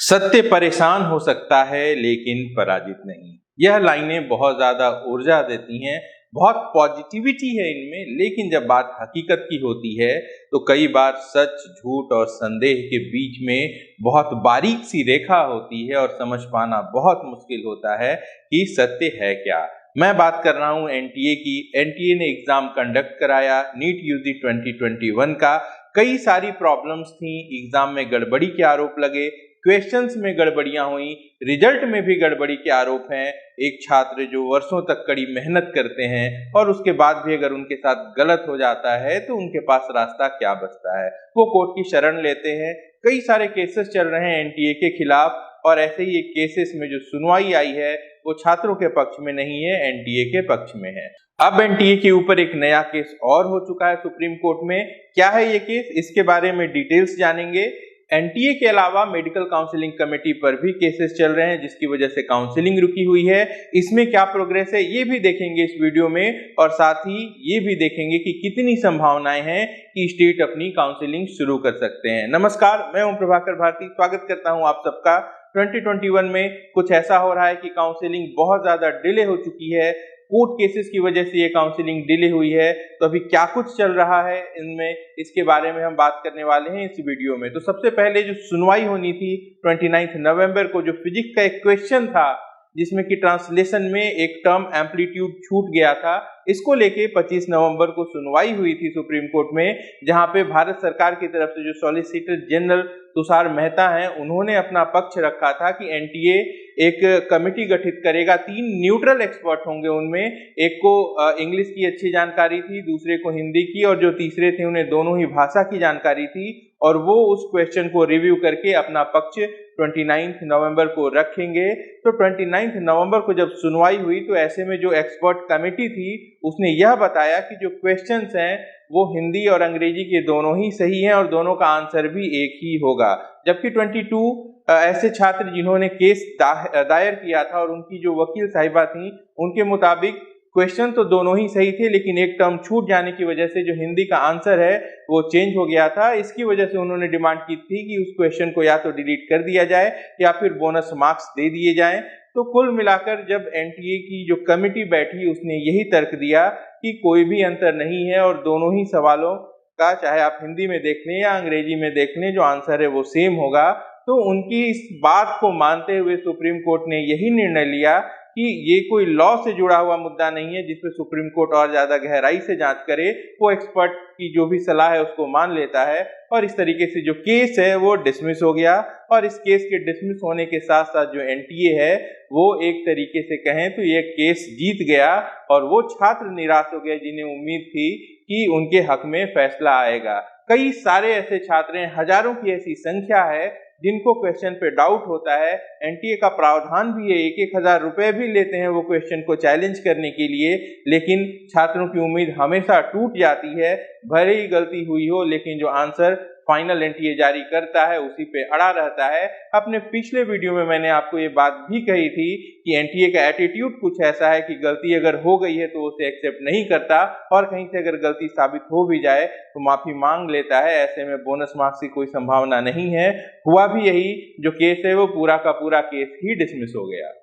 सत्य परेशान हो सकता है लेकिन पराजित नहीं। यह लाइनें बहुत ज्यादा ऊर्जा देती हैं, बहुत पॉजिटिविटी है इनमें। लेकिन जब बात हकीकत की होती है तो कई बार सच, झूठ और संदेह के बीच में बहुत बारीक सी रेखा होती है और समझ पाना बहुत मुश्किल होता है कि सत्य है क्या। मैं बात कर रहा हूं एनटीए की। एनटीए ने एग्जाम कंडक्ट कराया, नीट यूजी 2021 का। कई सारी प्रॉब्लम्स थी, एग्जाम में गड़बड़ी के आरोप लगे, क्वेश्चंस में गड़बड़ियां हुई, रिजल्ट में भी गड़बड़ी के आरोप हैं। एक छात्र जो वर्षों तक कड़ी मेहनत करते हैं और उसके बाद भी अगर उनके साथ गलत हो जाता है तो उनके पास रास्ता क्या बचता है, वो कोर्ट की शरण लेते हैं। कई सारे केसेस चल रहे हैं एनटीए के खिलाफ और ऐसे ही एक केसेस में जो सुनवाई आई है वो छात्रों के पक्ष में नहीं है, एनटीए के पक्ष में है। अब एनटीए के ऊपर एक नया केस और हो चुका है सुप्रीम कोर्ट में। क्या है ये केस, इसके बारे में डिटेल्स जानेंगे। एनटीए के अलावा मेडिकल काउंसलिंग कमेटी पर भी केसेस चल रहे हैं जिसकी वजह से काउंसलिंग रुकी हुई है। इसमें क्या प्रोग्रेस है ये भी देखेंगे इस वीडियो में, और साथ ही ये भी देखेंगे कि कितनी संभावनाएं हैं कि स्टेट अपनी काउंसलिंग शुरू कर सकते हैं। नमस्कार, मैं ओम प्रभाकर भारती, स्वागत करता हूं आप सबका। 2021 में कुछ ऐसा हो रहा है कि काउंसलिंग बहुत ज्यादा डिले हो चुकी है, कोर्ट केसेस की वजह से ये काउंसलिंग डिले हुई है। तो अभी क्या कुछ चल रहा है इनमें, इसके बारे में हम बात करने वाले हैं इस वीडियो में। तो सबसे पहले जो सुनवाई होनी थी 29 नवंबर को, जो फिजिक्स का एक क्वेश्चन था जिसमें कि ट्रांसलेशन में एक टर्म एम्पलीट्यूड छूट गया था, इसको लेके 25 नवंबर को सुनवाई हुई थी सुप्रीम कोर्ट में, जहां पे भारत सरकार की तरफ से जो सॉलिसिटर जनरल तुषार मेहता हैं उन्होंने अपना पक्ष रखा था कि एनटीए एक कमेटी गठित करेगा। 3 न्यूट्रल एक्सपर्ट होंगे उनमें, एक को इंग्लिश की अच्छी जानकारी थी, दूसरे को हिंदी की, और जो तीसरे थे उन्हें दोनों ही भाषा की जानकारी थी, और वो उस क्वेश्चन को रिव्यू करके अपना पक्ष 29 नवंबर को रखेंगे। तो 29 नवंबर को जब सुनवाई हुई तो ऐसे में जो एक्सपर्ट कमेटी थी उसने यह बताया कि जो क्वेश्चंस हैं वो हिंदी और अंग्रेजी के दोनों ही सही हैं और दोनों का आंसर भी एक ही होगा। जबकि 22 ऐसे छात्र जिन्होंने केस दायर किया था और उनकी जो वकील साहिबा थी उनके मुताबिक क्वेश्चन तो दोनों ही सही थे, लेकिन एक टर्म छूट जाने की वजह से जो हिंदी का आंसर है वो चेंज हो गया था। इसकी वजह से उन्होंने डिमांड की थी कि उस क्वेश्चन को या तो डिलीट कर दिया जाए या फिर बोनस मार्क्स दे दिए जाएं। तो कुल मिलाकर जब एनटीए की जो कमेटी बैठी उसने यही तर्क दिया कि कोई भी अंतर नहीं है और दोनों ही सवालों का, चाहे आप हिंदी में देख लें या अंग्रेजी में देख लें, जो आंसर है वो सेम होगा। तो उनकी इस बात को मानते हुए सुप्रीम कोर्ट ने यही निर्णय लिया कि ये कोई लॉ से जुड़ा हुआ मुद्दा नहीं है जिसपे सुप्रीम कोर्ट और ज्यादा गहराई से जांच करे। वो एक्सपर्ट की जो भी सलाह है उसको मान लेता है और इस तरीके से जो केस है वो डिसमिस हो गया। और इस केस के डिसमिस होने के साथ साथ जो एनटीए है वो एक तरीके से कहें तो ये केस जीत गया और वो छात्र निराश हो गए जिन्हें उम्मीद थी कि उनके हक में फैसला आएगा। कई सारे ऐसे छात्र हैं, हजारों की ऐसी संख्या है जिनको क्वेश्चन पे डाउट होता है। एनटीए का प्रावधान भी है, 1,000 रुपए भी लेते हैं वो क्वेश्चन को चैलेंज करने के लिए, लेकिन छात्रों की उम्मीद हमेशा टूट जाती है। भले ही गलती हुई हो लेकिन जो आंसर फाइनल एनटीए जारी करता है उसी पे अड़ा रहता है। अपने पिछले वीडियो में मैंने आपको ये बात भी कही थी कि एनटीए का एटीट्यूड कुछ ऐसा है कि गलती अगर हो गई है तो उसे एक्सेप्ट नहीं करता और कहीं से अगर गलती साबित हो भी जाए तो माफी मांग लेता है। ऐसे में बोनस मार्क्स की कोई संभावना नहीं है। हुआ भी यही, जो केस है वो पूरा का पूरा केस ही डिसमिस हो गया।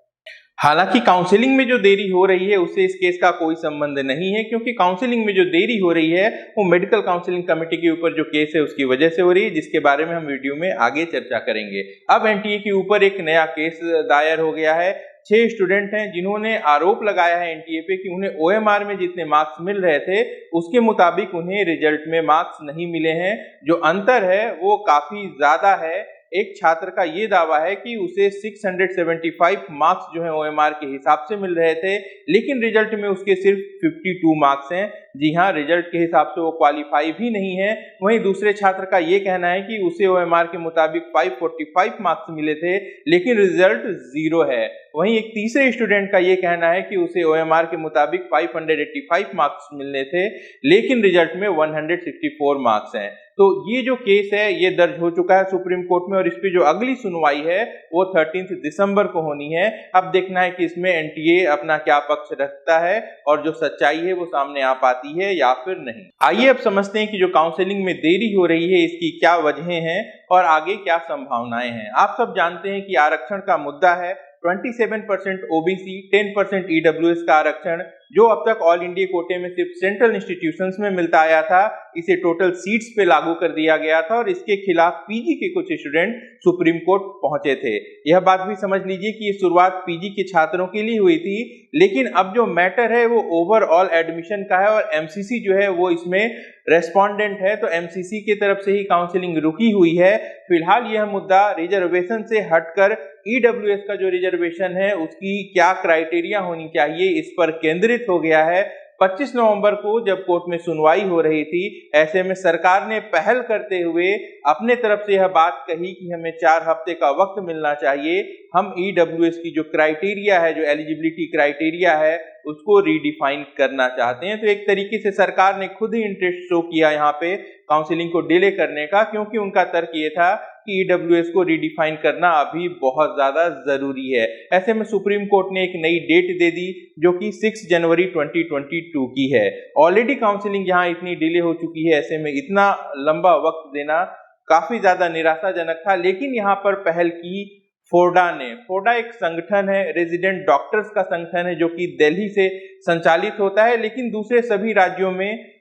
हालांकि काउंसलिंग में जो देरी हो रही है उससे इस केस का कोई संबंध नहीं है, क्योंकि काउंसलिंग में जो देरी हो रही है वो मेडिकल काउंसलिंग कमेटी के ऊपर जो केस है उसकी वजह से हो रही है, जिसके बारे में हम वीडियो में आगे चर्चा करेंगे। अब एनटीए के ऊपर एक नया केस दायर हो गया है। 6 स्टूडेंट हैं जिन्होंने आरोप लगाया है एनटीए पे कि उन्हें ओएमआर में जितने मार्क्स मिल रहे थे उसके मुताबिक उन्हें रिजल्ट में मार्क्स नहीं मिले हैं। जो अंतर है वो काफी ज्यादा है। एक छात्र का ये दावा है कि उसे 675 मार्क्स जो है ओएमआर के हिसाब से मिल रहे थे, लेकिन रिजल्ट में उसके सिर्फ 52 मार्क्स हैं। जी हाँ, रिजल्ट के हिसाब से वो क्वालिफाई भी नहीं है। वहीं दूसरे छात्र का ये कहना है कि उसे ओएमआर के मुताबिक 545 मार्क्स मिले थे, लेकिन रिजल्ट 0 है। वहीं एक तीसरे स्टूडेंट का ये कहना है कि उसे OMR के मुताबिक 585 मार्क्स मिलने थे, लेकिन रिजल्ट में 164 मार्क्स हैं। तो ये जो केस है ये दर्ज हो चुका है सुप्रीम कोर्ट में, और इस पे जो अगली सुनवाई है वो 13 दिसंबर को होनी है। अब देखना है कि इसमें NTA अपना क्या पक्ष रखता है और जो सच्चाई है वो सामने आ पाती है या फिर नहीं। आइए अब समझते हैं कि जो काउंसलिंग में देरी हो रही है इसकी क्या वजहें हैं और आगे क्या संभावनाएं हैं। आप सब जानते हैं कि आरक्षण का मुद्दा है 27% OBC, 10% EWS का आरक्षण, जो अब तक ऑल इंडिया कोटे में सिर्फ सेंट्रल इंस्टीट्यूशंस में मिलता आया था, इसे टोटल सीट्स पे लागू कर दिया गया था और इसके खिलाफ पीजी के कुछ स्टूडेंट सुप्रीम कोर्ट पहुंचे थे। यह बात भी समझ लीजिए कि ये शुरुआत पीजी के छात्रों के लिए हुई थी, लेकिन अब जो मैटर है वो ओवरऑल एडमिशन का है और MCC जो है वो इसमें रेस्पोंडेंट है, तो MCC की तरफ से ही काउंसलिंग रुकी हुई है। फिलहाल यह मुद्दा रिजर्वेशन से हटकर EWS का जो रिजर्वेशन है उसकी क्या क्राइटेरिया होनी चाहिए इस पर केंद्रित हो गया है। 25 नवंबर को जब कोर्ट में सुनवाई हो रही थी, ऐसे में सरकार ने पहल करते हुए अपने तरफ से यह बात कही कि हमें 4 हफ्ते का वक्त मिलना चाहिए, हम EWS की जो क्राइटेरिया है, जो एलिजिबिलिटी क्राइटेरिया है, उसको रीडिफाइन करना चाहते हैं। तो एक तरीके से सरकार ने खुद ही इंटरेस्ट शो किया यहाँ पे काउंसलिंग को डिले करने का, क्योंकि उनका तर्क ये था कि EWS को रीडिफाइन करना अभी बहुत ज्यादा जरूरी है। ऐसे में सुप्रीम कोर्ट ने एक नई डेट दे दी जो कि 6 जनवरी 2022 की है। ऑलरेडी काउंसलिंग यहाँ इतनी डिले हो चुकी है, ऐसे में इतना लंबा वक्त देना काफी ज्यादा निराशाजनक था। लेकिन यहाँ पर पहल की फोर्डा ने। फोर्डा एक संगठन है, रेजिडेंट डॉक्टर्स का संगठन है जो कि दिल्ली से संचालित होता है, लेकिन दूसरे सभी राज्यों में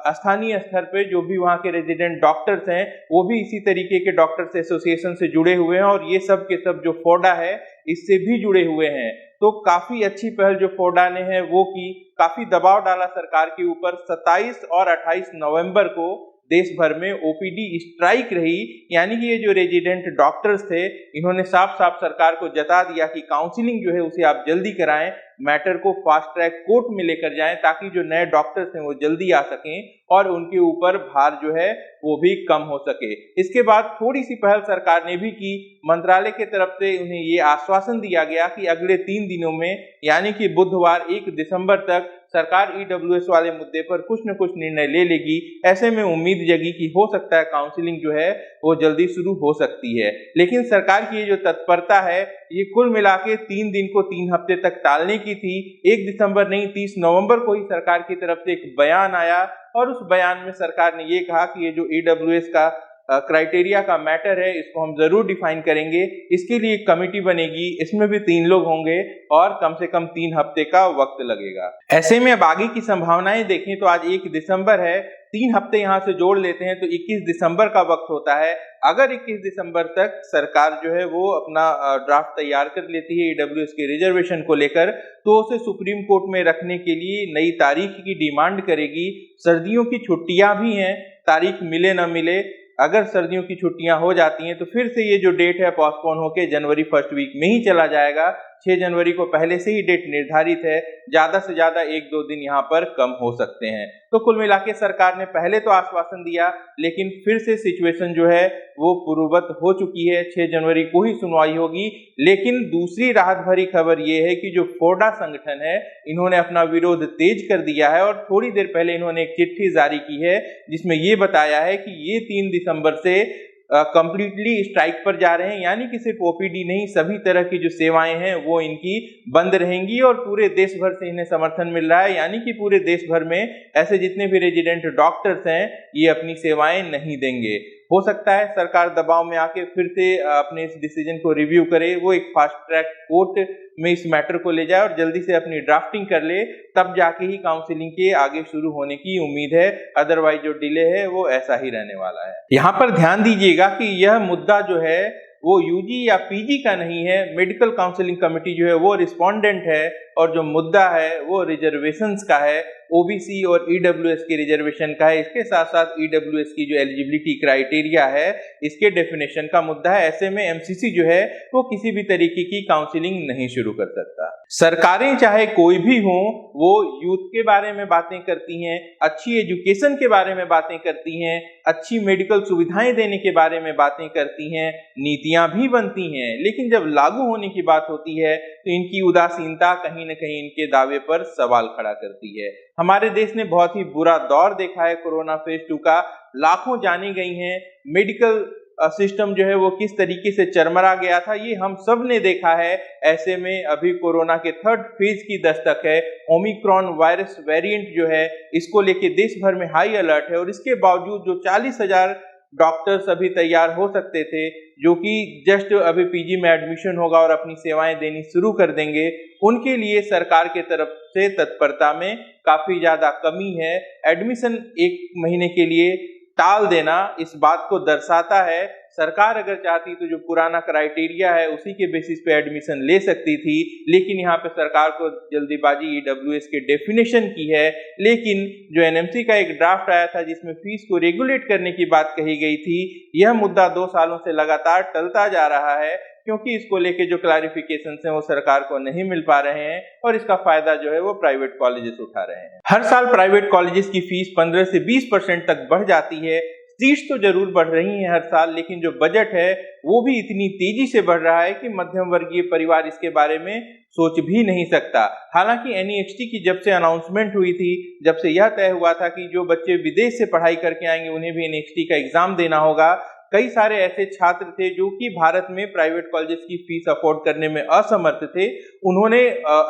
स्थानीय स्तर पे जो भी वहाँ के रेजिडेंट डॉक्टर्स हैं वो भी इसी तरीके के डॉक्टर्स एसोसिएशन से जुड़े हुए हैं और ये सब के सब जो फोर्डा है इससे भी जुड़े हुए हैं। तो काफी अच्छी पहल जो फोर्डा ने है वो की, काफी दबाव डाला सरकार के ऊपर। 27 और 28 नवंबर को देश भर में OPD स्ट्राइक रही, यानी कि ये जो रेजिडेंट डॉक्टर्स थे इन्होंने साफ साफ सरकार को जता दिया कि काउंसलिंग जो है उसे आप जल्दी कराएं, मैटर को फास्ट ट्रैक कोर्ट में लेकर जाएं, ताकि जो नए डॉक्टर्स हैं वो जल्दी आ सकें और उनके ऊपर भार जो है वो भी कम हो सके। इसके बाद थोड़ी सी पहल सरकार ने भी की। मंत्रालय की तरफ से उन्हें ये आश्वासन दिया गया कि अगले 3 दिनों में, यानी कि बुधवार 1 दिसंबर तक सरकार EWS वाले मुद्दे पर कुछ न कुछ निर्णय ले लेगी। ऐसे में उम्मीद जगी कि हो सकता है काउंसलिंग जो है वो जल्दी शुरू हो सकती है। लेकिन सरकार की ये जो तत्परता है ये कुल मिला के 3 दिन को 3 हफ्ते तक टालने की थी। 1 दिसंबर नहीं, 30 नवंबर को ही सरकार की तरफ से एक बयान आया और उस बयान में सरकार ने ये कहा कि ये जो EWS का क्राइटेरिया का मैटर है इसको हम जरूर डिफाइन करेंगे, इसके लिए एक कमेटी बनेगी, इसमें भी 3 लोग होंगे और कम से कम 3 हफ्ते का वक्त लगेगा। ऐसे में अब आगे की संभावनाएं देखें तो आज 1 दिसंबर है, 3 हफ्ते यहाँ से जोड़ लेते हैं तो 21 दिसंबर का वक्त होता है। अगर 21 दिसंबर तक सरकार जो है वो अपना ड्राफ्ट तैयार कर लेती है EWS के रिजर्वेशन को लेकर, तो उसे सुप्रीम कोर्ट में रखने के लिए नई तारीख की डिमांड करेगी। सर्दियों की छुट्टियां भी हैं, तारीख मिले न मिले, अगर सर्दियों की छुट्टियां हो जाती हैं तो फिर से ये जो डेट है पोस्टपोन होके जनवरी फर्स्ट वीक में ही चला जाएगा। 6 जनवरी को पहले से ही डेट निर्धारित है, ज्यादा से ज्यादा 1-2 दिन यहाँ पर कम हो सकते हैं। तो कुल मिला के सरकार ने पहले तो आश्वासन दिया, लेकिन फिर से सिचुएशन जो है वो पूर्ववत हो चुकी है। 6 जनवरी को ही सुनवाई होगी। लेकिन दूसरी राहत भरी खबर ये है कि जो फोर्डा संगठन है इन्होंने अपना विरोध तेज कर दिया है और थोड़ी देर पहले इन्होंने एक चिट्ठी जारी की है जिसमें ये बताया है कि ये 3 दिसंबर से कंप्लीटली स्ट्राइक पर जा रहे हैं, यानी कि सिर्फ OPD नहीं, सभी तरह की जो सेवाएं हैं वो इनकी बंद रहेंगी और पूरे देश भर से इन्हें समर्थन मिल रहा है, यानी कि पूरे देश भर में ऐसे जितने भी रेजिडेंट डॉक्टर्स हैं ये अपनी सेवाएं नहीं देंगे। हो सकता है सरकार दबाव में आके फिर से अपने इस डिसीजन को रिव्यू करे, वो एक फास्ट ट्रैक कोर्ट में इस मैटर को ले जाए और जल्दी से अपनी ड्राफ्टिंग कर ले, तब जाके ही काउंसलिंग के आगे शुरू होने की उम्मीद है। अदरवाइज जो डिले है वो ऐसा ही रहने वाला है। यहाँ पर ध्यान दीजिएगा कि यह मुद्दा जो है वो UG या PG का नहीं है, मेडिकल काउंसलिंग कमेटी जो है वो रिस्पोंडेंट है और जो मुद्दा है वो रिजर्वेशंस का है। ओबीसी और ईडब्ल्यूएस के रिजर्वेशन का है, इसके साथ साथ ईडब्ल्यूएस की जो एलिजिबिलिटी क्राइटेरिया है इसके डेफिनेशन का मुद्दा है। ऐसे में एमसीसी जो है वो किसी भी तरीके की काउंसलिंग नहीं शुरू कर सकता। सरकारें चाहे कोई भी हो वो यूथ के बारे में बातें करती हैं, अच्छी एजुकेशन के बारे में बातें करती हैं, अच्छी मेडिकल सुविधाएं देने के बारे में बातें करती हैं, नीतियां भी बनती हैं, लेकिन जब लागू होने की बात होती है तो इनकी उदासीनता कहीं न कहीं इनके दावे पर सवाल खड़ा करती है। हमारे देश ने बहुत ही बुरा दौर देखा है कोरोना फेज 2 का, लाखों जाने गई हैं, मेडिकल सिस्टम जो है वो किस तरीके से चरमरा गया था ये हम सब ने देखा है। ऐसे में अभी कोरोना के थर्ड फेज की दस्तक है, ओमिक्रॉन वायरस वेरिएंट जो है इसको लेके देश भर में हाई अलर्ट है और इसके बावजूद जो 40,000 डॉक्टर्स अभी तैयार हो सकते थे, जो कि जस्ट अभी पीजी में एडमिशन होगा और अपनी सेवाएं देनी शुरू कर देंगे, उनके लिए सरकार के तरफ से तत्परता में काफी ज्यादा कमी है। एडमिशन 1 महीने के लिए टाल देना इस बात को दर्शाता है सरकार अगर चाहती तो जो पुराना क्राइटेरिया है उसी के बेसिस पे एडमिशन ले सकती थी, लेकिन यहाँ पे सरकार को जल्दीबाजी ईडब्ल्यूएस के डेफिनेशन की है। लेकिन जो एनएमसी का एक ड्राफ्ट आया था जिसमें फीस को रेगुलेट करने की बात कही गई थी, यह मुद्दा 2 सालों से लगातार टलता जा रहा है क्योंकि इसको लेके जो क्लैरिफिकेशंस हैं वो सरकार को नहीं मिल पा रहे हैं और इसका फायदा जो है वो प्राइवेट कॉलेजेस उठा रहे हैं। हर साल प्राइवेट कॉलेजेस की फीस 15 से 20% तक बढ़ जाती है। सीट्स तो जरूर बढ़ रही हैं हर साल, लेकिन जो बजट है वो भी इतनी तेजी से बढ़ रहा है कि मध्यम वर्गीय परिवार इसके बारे में सोच भी नहीं सकता। हालांकि एनईएक्सटी की जब से अनाउंसमेंट हुई थी, जब से यह तय हुआ था कि जो बच्चे विदेश से पढ़ाई करके आएंगे उन्हें भी एनईएक्सटी का एग्जाम देना होगा, कई सारे ऐसे छात्र थे जो कि भारत में प्राइवेट कॉलेजेस की फीस अफोर्ड करने में असमर्थ थे। उन्होंने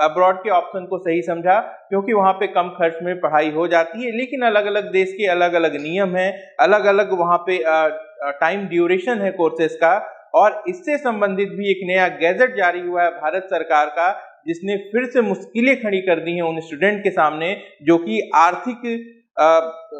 अब्रॉड के ऑप्शन को सही समझा क्योंकि वहां पे कम खर्च में पढ़ाई हो जाती है, लेकिन अलग अलग देश के अलग अलग नियम हैं, अलग अलग वहां पे टाइम ड्यूरेशन है कोर्सेज का। और इससे संबंधित भी एक नया गैजेट जारी हुआ है भारत सरकार का, जिसने फिर से मुश्किलें खड़ी कर दी हैं उन स्टूडेंट के सामने जो कि आर्थिक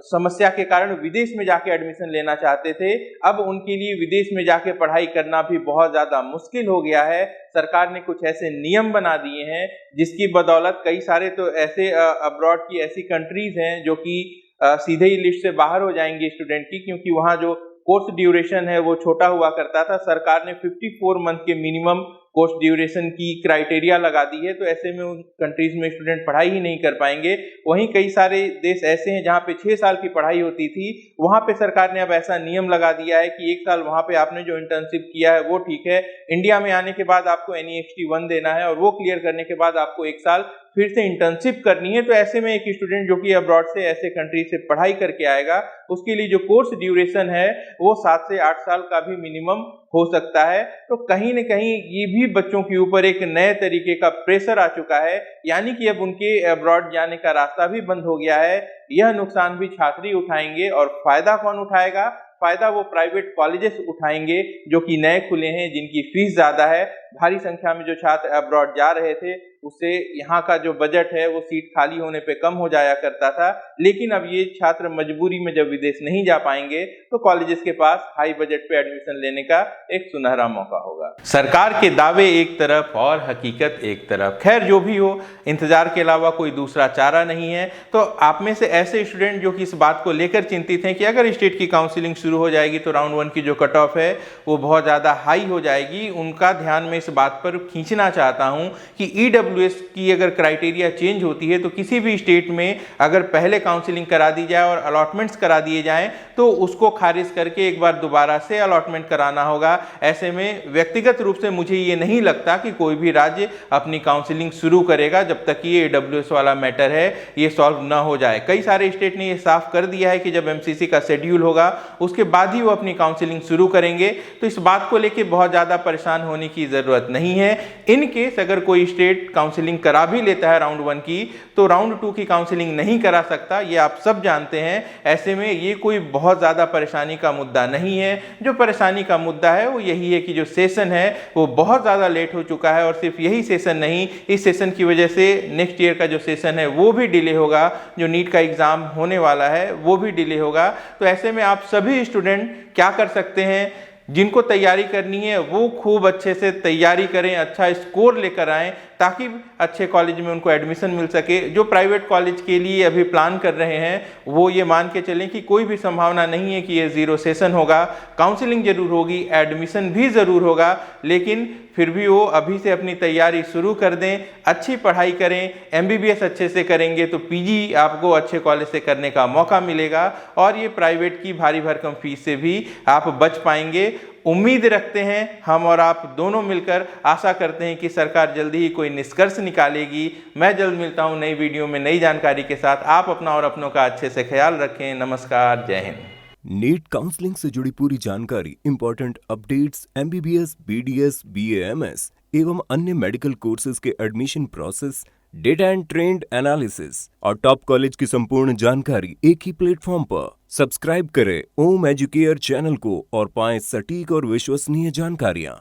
समस्या के कारण विदेश में जाके एडमिशन लेना चाहते थे। अब उनके लिए विदेश में जाके पढ़ाई करना भी बहुत ज्यादा मुश्किल हो गया है। सरकार ने कुछ ऐसे नियम बना दिए हैं जिसकी बदौलत कई सारे तो ऐसे अब्रॉड की ऐसी कंट्रीज हैं जो कि सीधे ही लिस्ट से बाहर हो जाएंगे स्टूडेंट की, क्योंकि वहां जो कोर्स ड्यूरेशन है वो छोटा हुआ करता था। सरकार ने 54 मंथ के मिनिमम कोर्स ड्यूरेशन की क्राइटेरिया लगा दी है, तो ऐसे में उन कंट्रीज में स्टूडेंट पढ़ाई ही नहीं कर पाएंगे। वहीं कई सारे देश ऐसे हैं जहां पे 6 साल की पढ़ाई होती थी, वहां पे सरकार ने अब ऐसा नियम लगा दिया है कि 1 साल वहां पे आपने जो इंटर्नशिप किया है वो ठीक है, इंडिया में आने के बाद आपको NEXT 1 देना है और वो क्लियर करने के बाद आपको 1 साल फिर से इंटर्नशिप करनी है। तो ऐसे में एक स्टूडेंट जो कि अब्रॉड से ऐसे कंट्री से पढ़ाई करके आएगा उसके लिए जो कोर्स ड्यूरेशन है वो 7 से 8 साल का भी मिनिमम हो सकता है। तो कहीं न कहीं ये भी बच्चों के ऊपर एक नए तरीके का प्रेशर आ चुका है, यानी कि अब उनके अब्रॉड जाने का रास्ता भी बंद हो गया है। यह नुकसान भी छात्र ही उठाएंगे और फायदा कौन उठाएगा? फायदा वो प्राइवेट कॉलेजेस उठाएंगे जो कि नए खुले हैं, जिनकी फीस ज्यादा है। भारी संख्या में जो छात्र अब्रॉड जा रहे थे उससे यहाँ का जो बजट है वो सीट खाली होने पे कम हो जाया करता था, लेकिन अब ये छात्र मजबूरी में जब विदेश नहीं जा पाएंगे तो कॉलेजेस के पास हाई बजट पे एडमिशन लेने का एक सुनहरा मौका होगा। सरकार के दावे एक तरफ और हकीकत एक तरफ। खैर जो भी हो, इंतजार के अलावा कोई दूसरा चारा नहीं है। तो आप में से ऐसे स्टूडेंट जो कि इस बात को लेकर चिंतित हैं कि अगर स्टेट की काउंसिलिंग शुरू हो जाएगी तो राउंड 1 की जो कट ऑफ है वो बहुत ज्यादा हाई हो जाएगी, उनका ध्यान में इस बात पर खींचना चाहता हूं कि ईडब्ल्यूएस की अगर क्राइटेरिया चेंज होती है तो किसी भी स्टेट में अगर पहले काउंसलिंग करा दी जाए और अलॉटमेंट्स करा दिए जाएं तो उसको खारिज करके एक बार दोबारा से अलॉटमेंट कराना होगा। ऐसे में व्यक्तिगत रूप से मुझे ये नहीं लगता कि कोई भी राज्य अपनी काउंसलिंग शुरू करेगा जब तक ये ईडब्ल्यूएस वाला मैटर है ये सॉल्व ना हो जाए। कई सारे स्टेट ने ये साफ कर दिया है कि जब एमसीसी का शेड्यूल होगा उसके बाद ही वो अपनी काउंसलिंग शुरू करेंगे, तो इस बात को लेकर बहुत ज्यादा परेशान होने की जरूरत नहीं है। इन केस अगर कोई स्टेट काउंसलिंग करा भी लेता है राउंड 1 की तो राउंड 2 की काउंसलिंग नहीं करा सकता, ये आप सब जानते हैं। ऐसे में ये कोई बहुत ज्यादा परेशानी का मुद्दा नहीं है। जो परेशानी का मुद्दा है वो यही है कि जो सेशन है वो बहुत ज्यादा लेट हो चुका है और सिर्फ यही सेशन नहीं, इस सेशन की वजह से नेक्स्ट ईयर का जो सेशन है वो भी डिले होगा, जो नीट का एग्जाम होने वाला है वो भी डिले होगा। तो ऐसे में आप सभी स्टूडेंट क्या कर सकते हैं? जिनको तैयारी करनी है वो खूब अच्छे से तैयारी करें, अच्छा स्कोर लेकर आएं, ताकि अच्छे कॉलेज में उनको एडमिशन मिल सके। जो प्राइवेट कॉलेज के लिए अभी प्लान कर रहे हैं वो ये मान के चलें कि कोई भी संभावना नहीं है कि ये जीरो सेशन होगा, काउंसलिंग जरूर होगी, एडमिशन भी जरूर होगा, लेकिन फिर भी वो अभी से अपनी तैयारी शुरू कर दें, अच्छी पढ़ाई करें, एमबीबीएस अच्छे से करेंगे तो पीजी आपको अच्छे कॉलेज से करने का मौका मिलेगा और ये प्राइवेट की भारी भरकम फीस से भी आप बच पाएंगे। उम्मीद रखते हैं हम और आप दोनों मिलकर, आशा करते हैं कि सरकार जल्दी ही कोई निष्कर्ष निकालेगी। मैं जल्द मिलता हूं नई वीडियो में नई जानकारी के साथ। आप अपना और अपनों का अच्छे से ख्याल रखें। नमस्कार, जय हिंद। नीट काउंसलिंग से जुड़ी पूरी जानकारी, important updates, MBBS, BDS, BAMS एवं अन्य मेडिकल कोर्सेज के admission process, data and trend analysis और टॉप कॉलेज की संपूर्ण जानकारी एक ही प्लेटफॉर्म पर। सब्सक्राइब करें ओम एजुकेयर चैनल को और पाएं सटीक और विश्वसनीय जानकारियां।